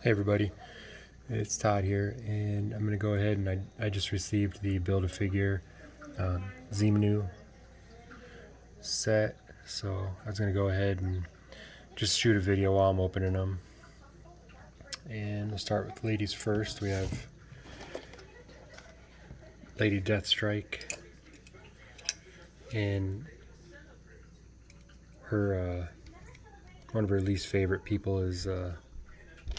Hey everybody, it's Todd here, and I'm going to go ahead and I just received the Build-A-Figure Xemnu set, so I was going to go ahead and just shoot a video while I'm opening them. And we'll start with ladies first. We have Lady Deathstrike, and her one of her least favorite people is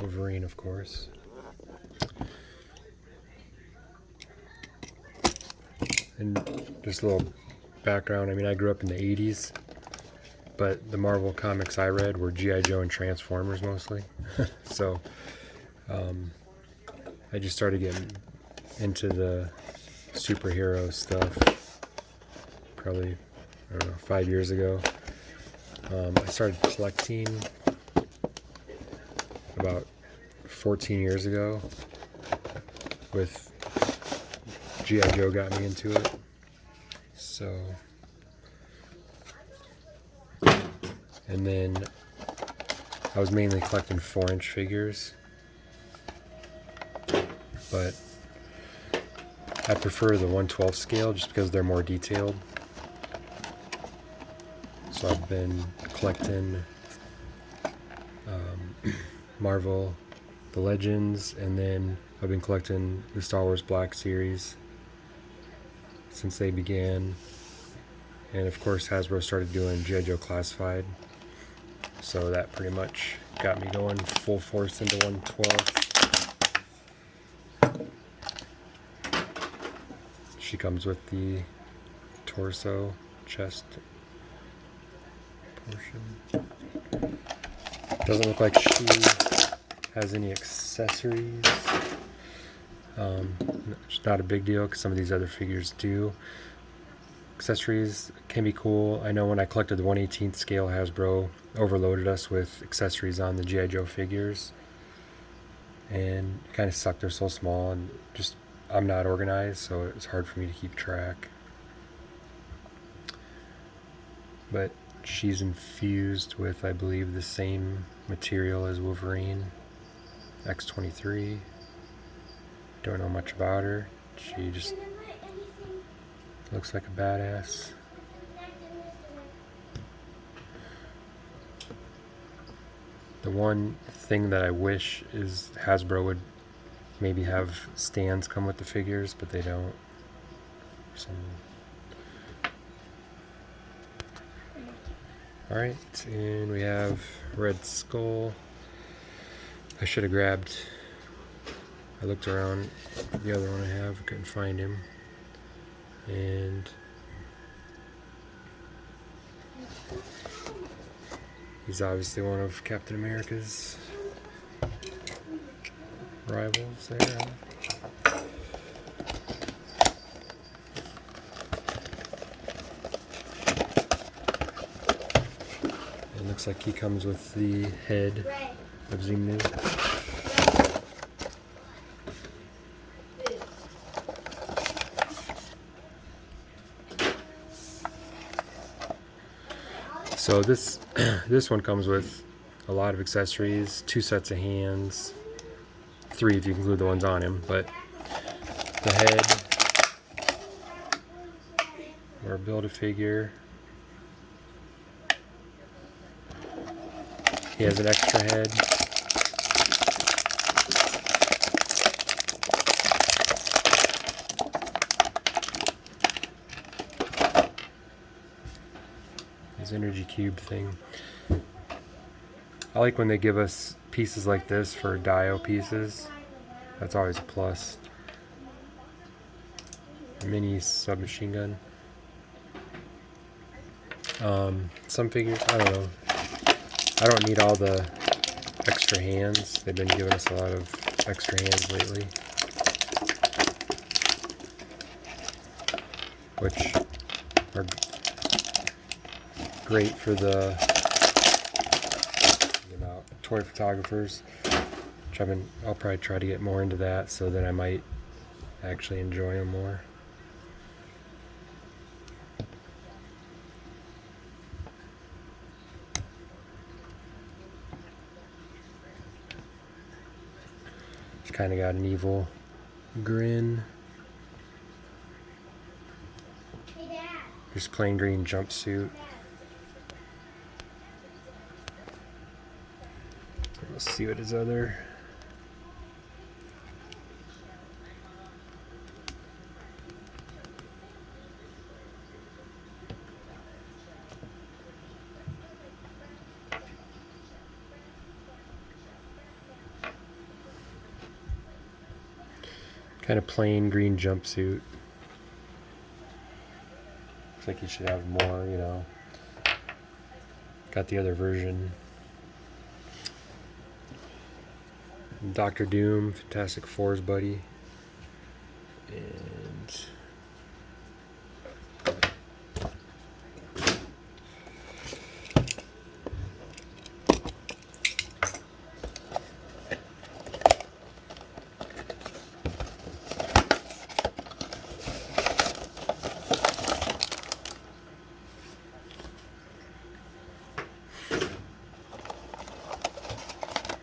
Wolverine, of course. And just a little background, I mean, I grew up in the 80s, but the Marvel comics I read were G.I. Joe and Transformers mostly. So I just started getting into the superhero stuff probably, I don't know, 5 years ago. I started collecting about 14 years ago with G.I. Joe got me into it. So, and then I was mainly collecting 4-inch figures, but I prefer the 1/12 scale just because they're more detailed. So I've been collecting Marvel, the Legends, and then I've been collecting the Star Wars Black Series since they began. And of course Hasbro started doing G.I. Joe Classified, so that pretty much got me going full force into 1/12. She comes with the torso, chest portion. Doesn't look like she has any accessories. It's not a big deal because some of these other figures do. Accessories can be cool. I know when I collected the 1/18 scale, Hasbro overloaded us with accessories on the G.I. Joe figures, and it kind of sucked. They're so small, and just I'm not organized, so it's hard for me to keep track. But she's infused with, I believe, the same material as Wolverine, X-23. Don't know much about her. She just looks like a badass. The one thing that I wish is Hasbro would maybe have stands come with the figures, but they don't. Alright, and we have Red Skull. I should have grabbed, I looked around the other one I have, I couldn't find him. And he's obviously one of Captain America's rivals there. It looks like he comes with the head of Xemnu. So this this one comes with a lot of accessories, 2 sets of hands, 3 if you include the ones on him, but the head, or Build-A-Figure. He has an extra head. His energy cube thing. I like when they give us pieces like this for Dio pieces. That's always a plus. Mini submachine gun. Some figures, I don't know. I don't need all the extra hands. They've been giving us a lot of extra hands lately, which are great for the toy photographers. Which I'll probably try to get more into that, so that I might actually enjoy them more. kind of got an evil grin. Just plain green jumpsuit. Let's see what his other. Kind of plain green jumpsuit. Looks like he should have more, you know. Got the other version. Dr. Doom, Fantastic Four's buddy. And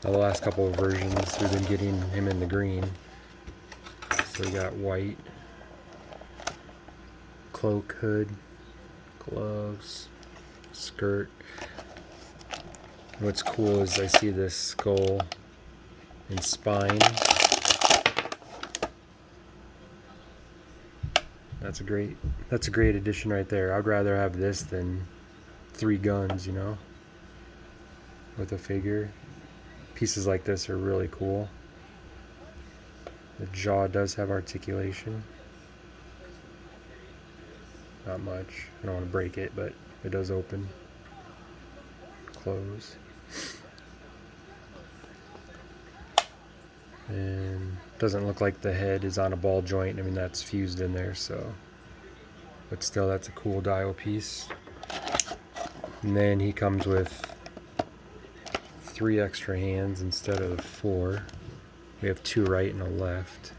the last couple of versions, we've been getting him in the green. So we got white, cloak, hood, gloves, skirt. What's cool is I see this skull and spine. That's a great addition right there. I'd rather have this than 3 guns, you know, with a figure. Pieces like this are really cool. The jaw does have articulation. Not much. I don't want to break it, but it does open, close. And doesn't look like the head is on a ball joint. I mean, that's fused in there, so. But still, that's a cool dial piece. And then he comes with 3 extra hands instead of 4. We have 2 right and a left.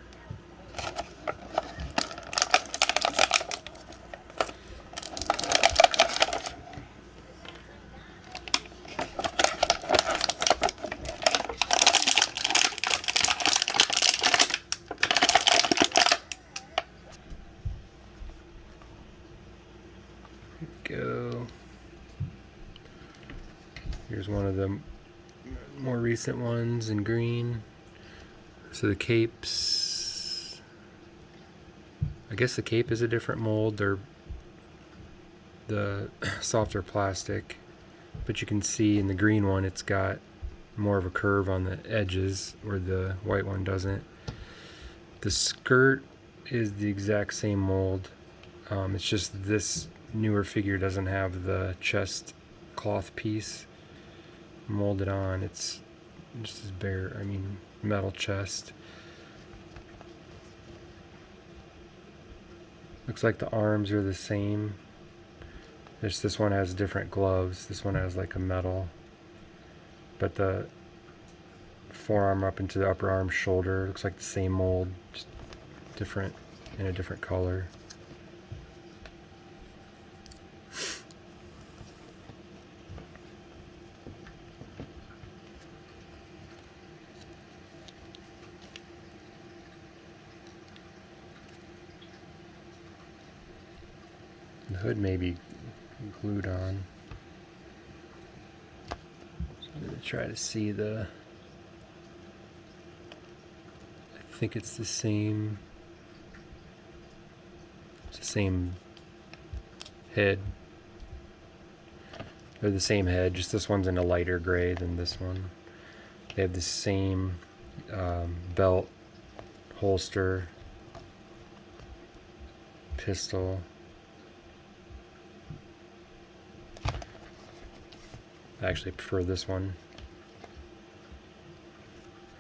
Go. Here's one of the more recent ones in green. So the capes, I guess the cape is a different mold. They're the softer plastic, but you can see in the green one it's got more of a curve on the edges where the white one doesn't. The skirt is the exact same mold. It's just this newer figure doesn't have the chest cloth piece molded on. It's just as bare, metal chest. Looks like the arms are the same. This one has different gloves. This one has like a metal. But the forearm up into the upper arm shoulder looks like the same mold, just different, in a different color. The hood may be glued on. So I'm going to try to see the... I think it's the same... It's the same head. They're the same head, just this one's in a lighter gray than this one. They have the same belt, holster, pistol. I actually prefer this one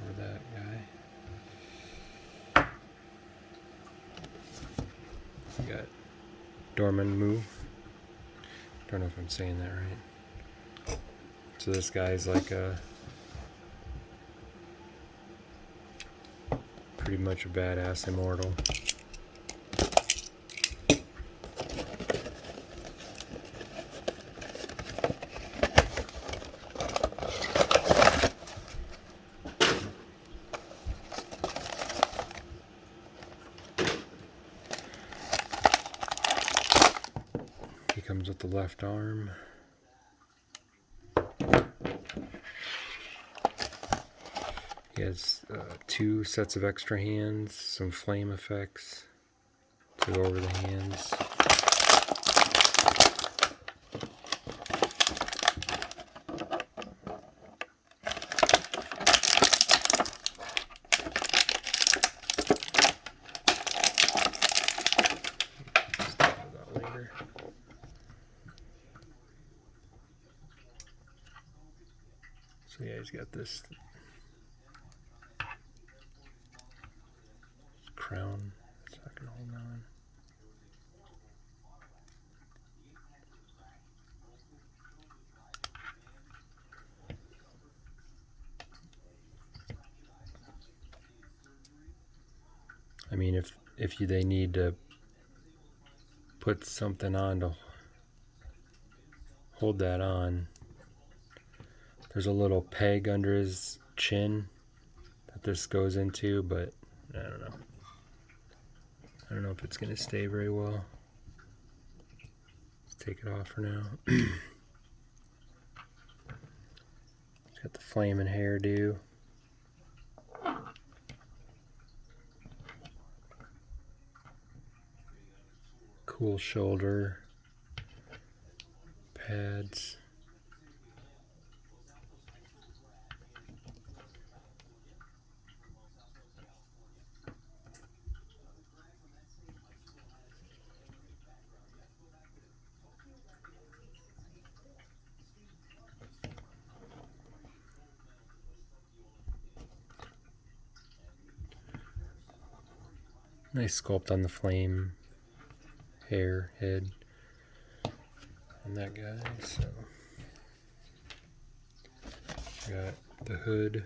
over that guy. We got Xemnu. Don't know if I'm saying that right. So this guy's like a pretty much a badass immortal. Comes with the left arm. He has 2 sets of extra hands, some flame effects to go over the hands. So yeah, he's got this crown. It's not going to hold on. I mean, if they need to put something on to hold that on, there's a little peg under his chin that this goes into, but I don't know. I don't know if it's going to stay very well. Let's take it off for now. He's got the flaming hairdo. Cool shoulder pads. Nice sculpt on the flame head on that guy. So got the hood.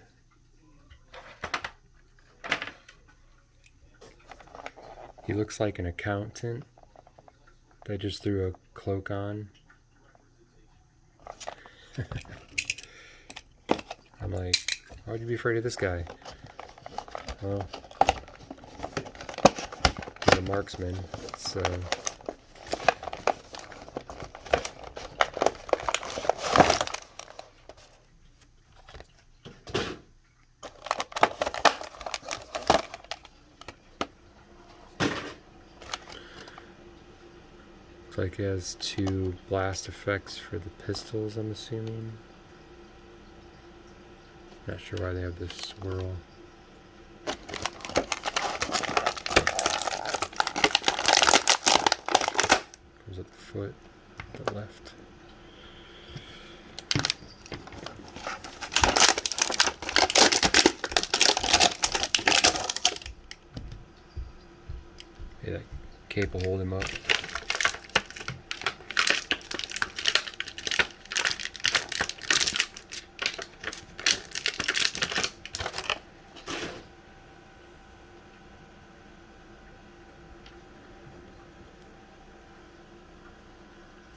He looks like an accountant that just threw a cloak on. I'm like, why would you be afraid of this guy? Well, he's a marksman, so looks like it has 2 blast effects for the pistols, I'm assuming. Not sure why they have this swirl. Comes at the foot, the left. Yeah, that cape will hold him up.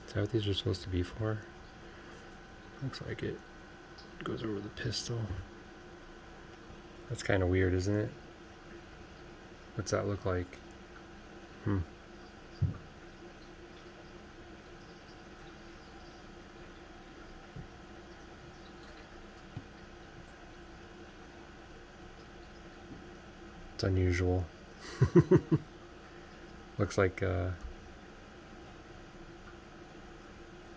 Is that what these are supposed to be for? Looks like it. Goes over the pistol. That's kind of weird, isn't it? What's that look like? It's unusual. Looks like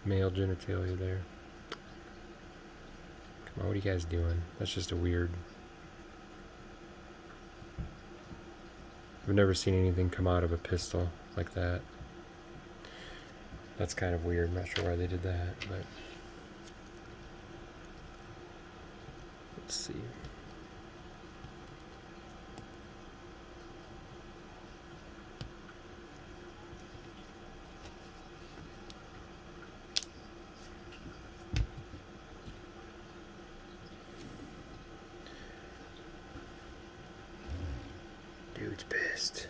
male genitalia there. Come on, what are you guys doing? That's just a weird... I've never seen anything come out of a pistol like that. That's kind of weird. I'm not sure why they did that, but... Let's see. Dude's pissed.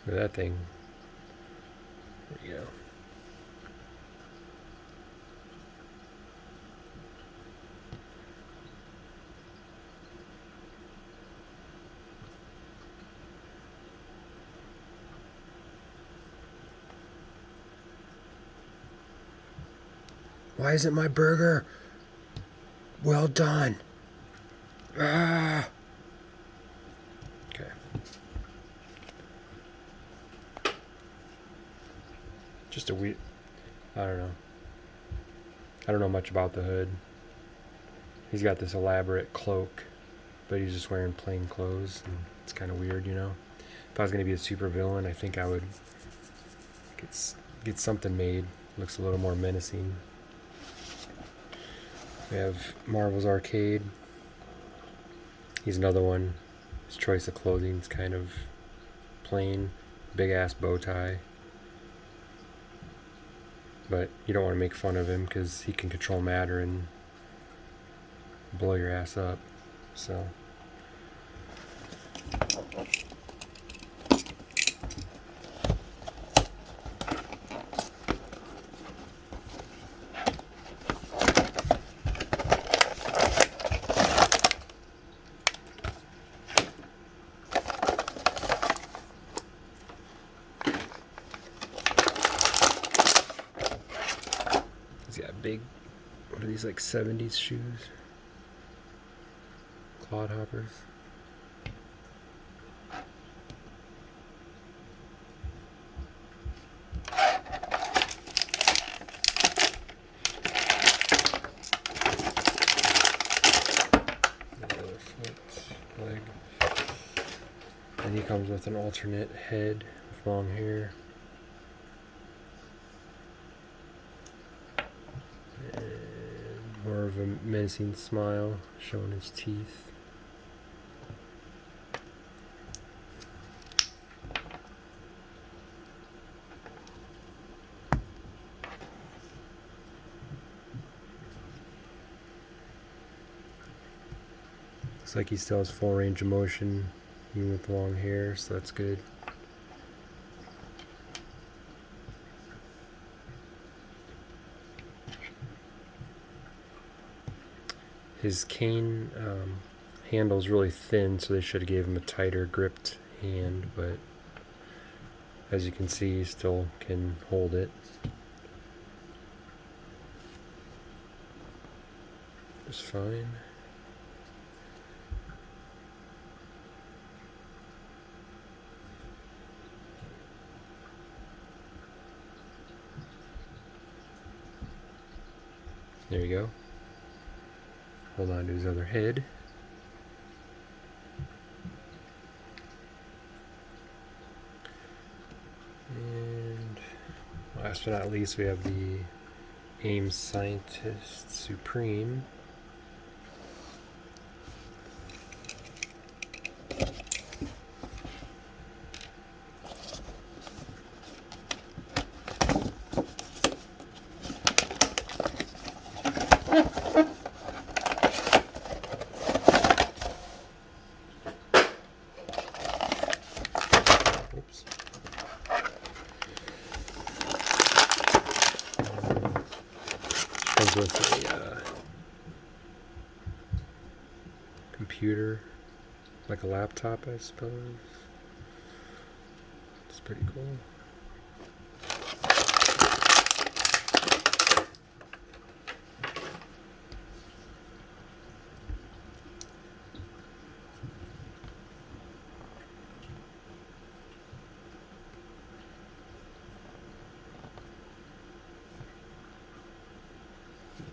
Look at that thing. There you go. Why isn't my burger well done? Ah. Okay. Just a weird. I don't know. I don't know much about the hood. He's got this elaborate cloak, but he's just wearing plain clothes, and it's kind of weird, you know. If I was going to be a super villain, I think I would get something made. Looks a little more menacing. We have Marvel's Arcade. He's another one. His choice of clothing is kind of plain, big ass bow tie. But you don't want to make fun of him because he can control matter and blow your ass up. So. He's got big, what are these, like 70s shoes? Clodhoppers. Another foot, leg. And he comes with an alternate head with long hair. More of a menacing smile, showing his teeth. Looks like he still has full range of motion, even with long hair, so that's good. His cane handle's really thin, so they should have gave him a tighter gripped hand, but as you can see, he still can hold it. Just fine. There you go. Hold on to his other head. And last but not least, we have the AIM Scientist Supreme. Oops. Comes with a computer, like a laptop, I suppose. It's pretty cool.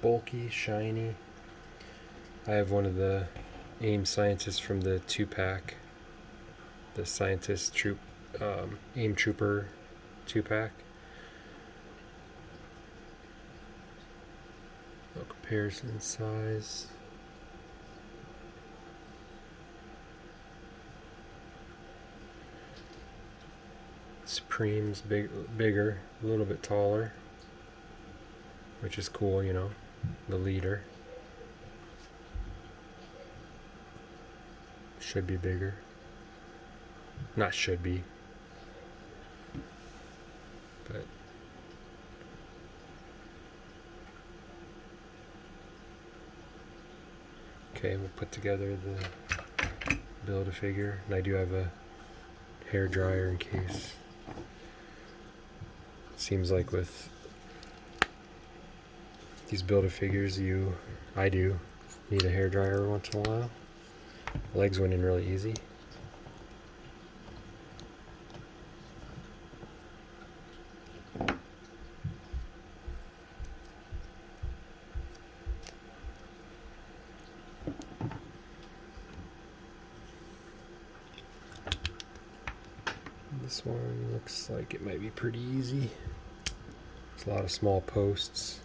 Bulky, shiny. I have one of the AIM Scientists from the 2-pack. The Scientist Troop, AIM Trooper 2-pack. No comparison size. Supreme's bigger, a little bit taller, which is cool, you know, the leader. Should be bigger. Not should be. But okay, we'll put together the Build-A-Figure, and I do have a hair dryer in case. Seems like with these Build-A-Figures, I do need a hair dryer every once in a while. Legs went in really easy. This one looks like it might be pretty easy. There's a lot of small posts.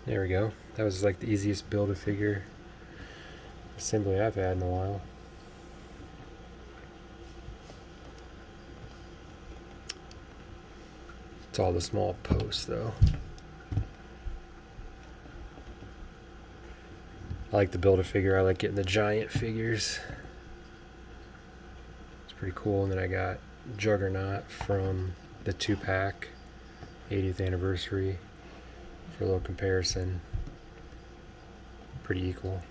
There we go. That was like the easiest Build-A-Figure assembly I've had in a while. It's all the small posts though. I like the Build-A-Figure. I like getting the giant figures. It's pretty cool. And then I got Juggernaut from the 2-pack 80th anniversary for a little comparison. Pretty equal.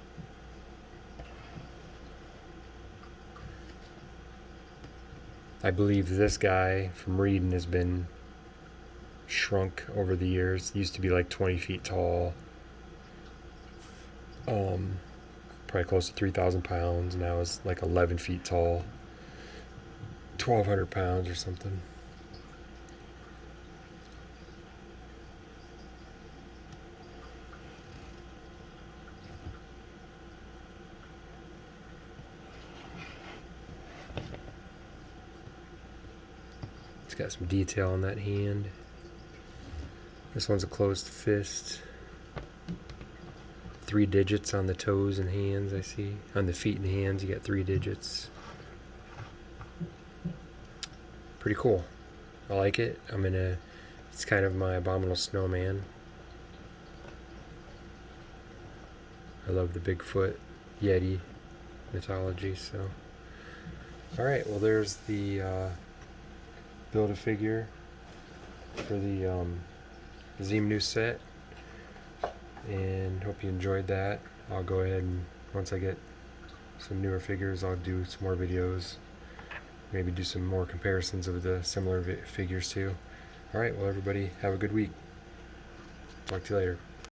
I believe this guy, from reading, has been shrunk over the years. He used to be like 20 feet tall. Probably close to 3,000 pounds. Now it's like 11 feet tall. 1,200 pounds or something. It's got some detail on that hand. This one's a closed fist. 3 digits on the toes and hands, I see. On the feet and hands, you got 3 digits. Pretty cool. I like it. It's kind of my Abominable Snowman. I love the Bigfoot, Yeti mythology, so. Alright, well there's the Build-A-Figure for the Xemnu set. And hope you enjoyed that. I'll go ahead and once I get some newer figures, I'll do some more videos. Maybe do some more comparisons of the similar figures too. Alright, well everybody, have a good week. Talk to you later.